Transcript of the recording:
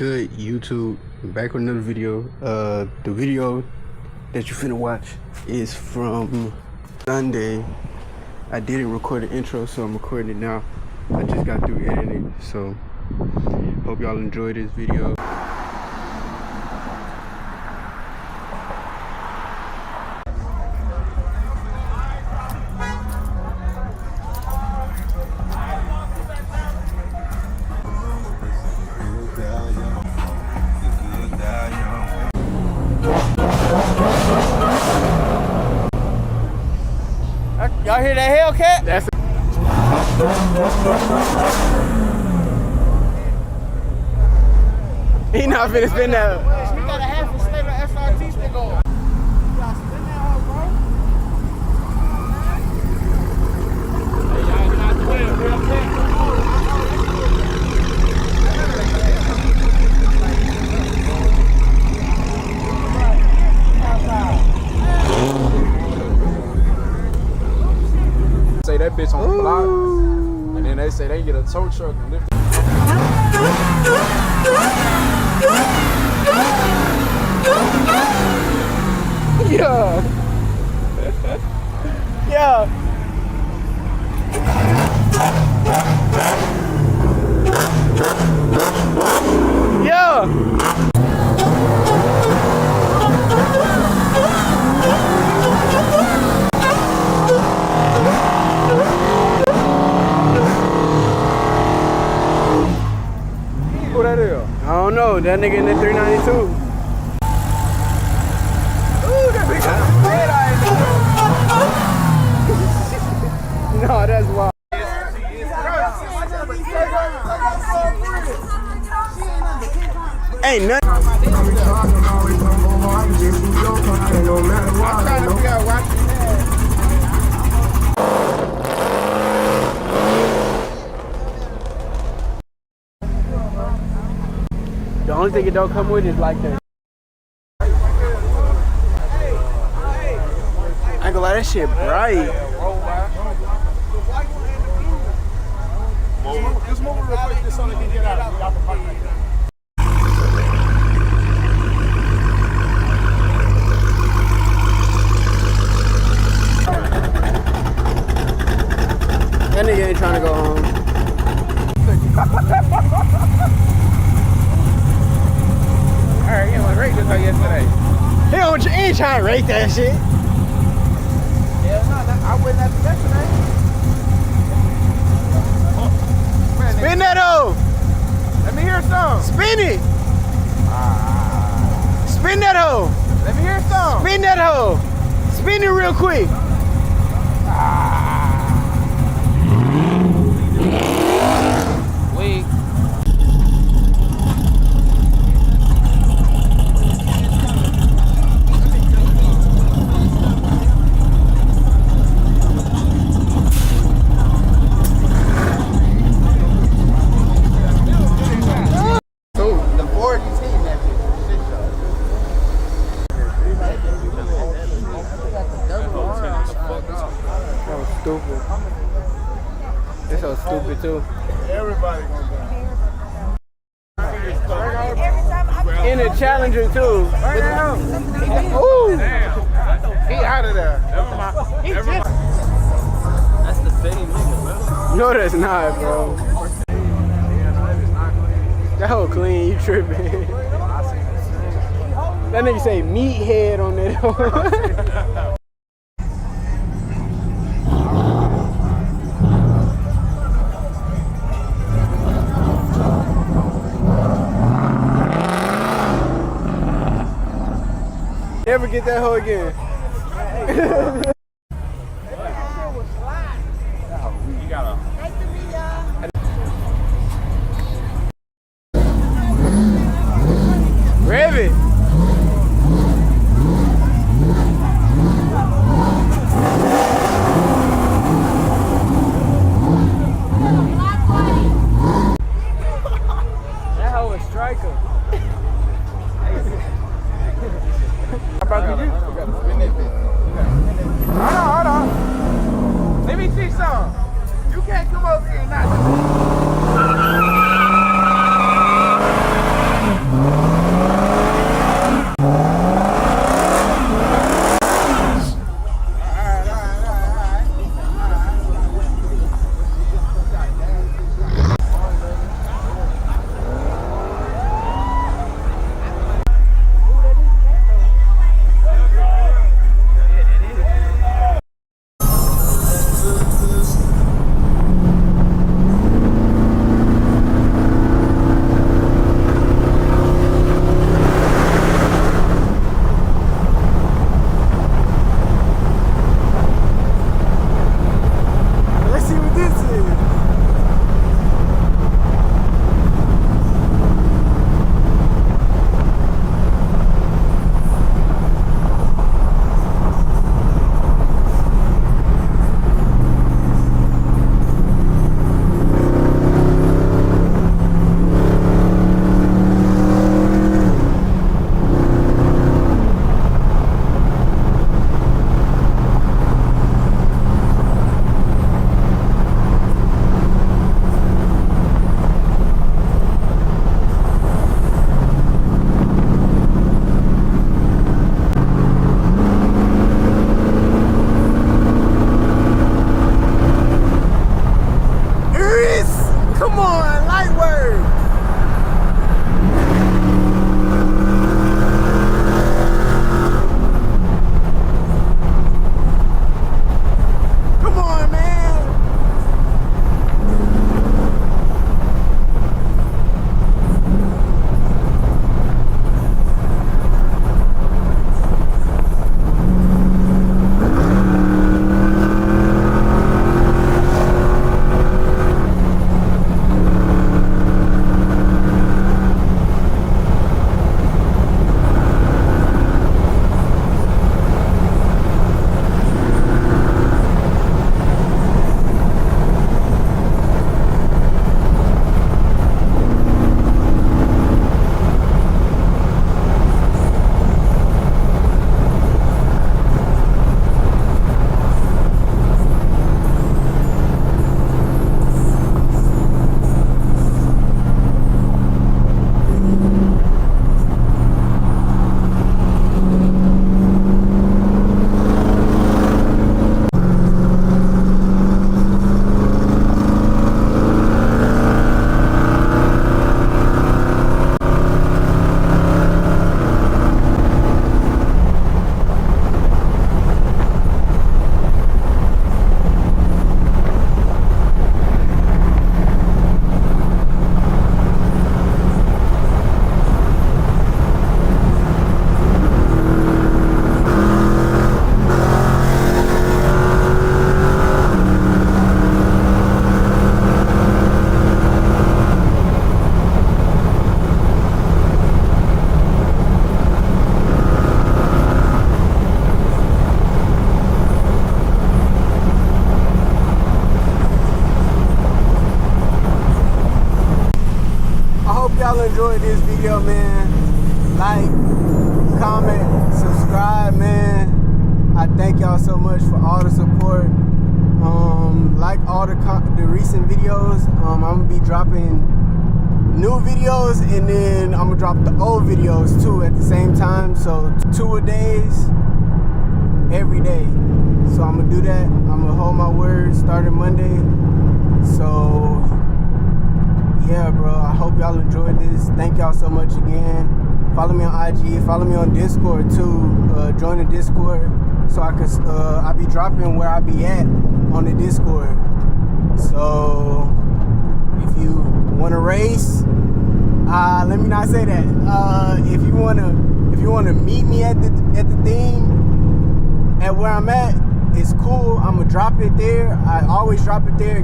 good, YouTube? Back with another video. The video that you finna watch is from Sunday. I didn't record the intro, so I'm recording it now. I just got through editing it, so hope y'all enjoyed this video. Y'all hear that Hellcat? That's he not finna spin that. We got a half a slave of SRT stick on. You gotta spin that hoe, bro. Hey, y'all not doing it real quick. Say that bitch on the block, and then they say they get a tow truck and lift it. Yeah. Yeah. Yeah. Who that is? I don't know. That nigga in the 392. Ooh, that bitch got a red eye in there. No, that's wild. Ain't nothing. I'm trying to figure out why she The only thing it don't come with is like that. I ain't gonna lie, that shit bright. Just move it real quick just so they can get out. That nigga ain't trying to go home. Alright, you want to rate this like yesterday? He ain't trying to rate that shit. Yeah, no, I wouldn't have to yesterday. Spin that hoe. Let me hear some. Spin it. Spin that hoe. Let me hear some. Spin that hoe. Spin it real quick. Wait. The 40 team that shit show. That was stupid. It's so stupid too. Everybody gonna In the Challenger too. Ooh. He out of there. That's the same nigga, bro. No, that's not, bro. That whole clean, you tripping. That nigga say meathead on that. Never get that hoe again. You gotta. Rev it. That hoe a striker. How about you? You gotta spin that bitch. man. Like, comment, subscribe, man. I thank y'all so much for all the support. Like all the recent videos. I'm gonna be dropping new videos, and then I'm gonna drop the old videos too at the same time. So 2 a days, every day. So I'm gonna do that. I'm gonna hold my word starting Monday. So yeah, bro, I hope y'all enjoyed this. Thank y'all so much again. Follow me on IG, follow me on Discord too. Join the Discord so I'll be dropping where I be at on the Discord. So if you wanna race, let me not say that. If you wanna meet me at the thing at where I'm at, it's cool. I'm gonna drop it there. I always drop it there.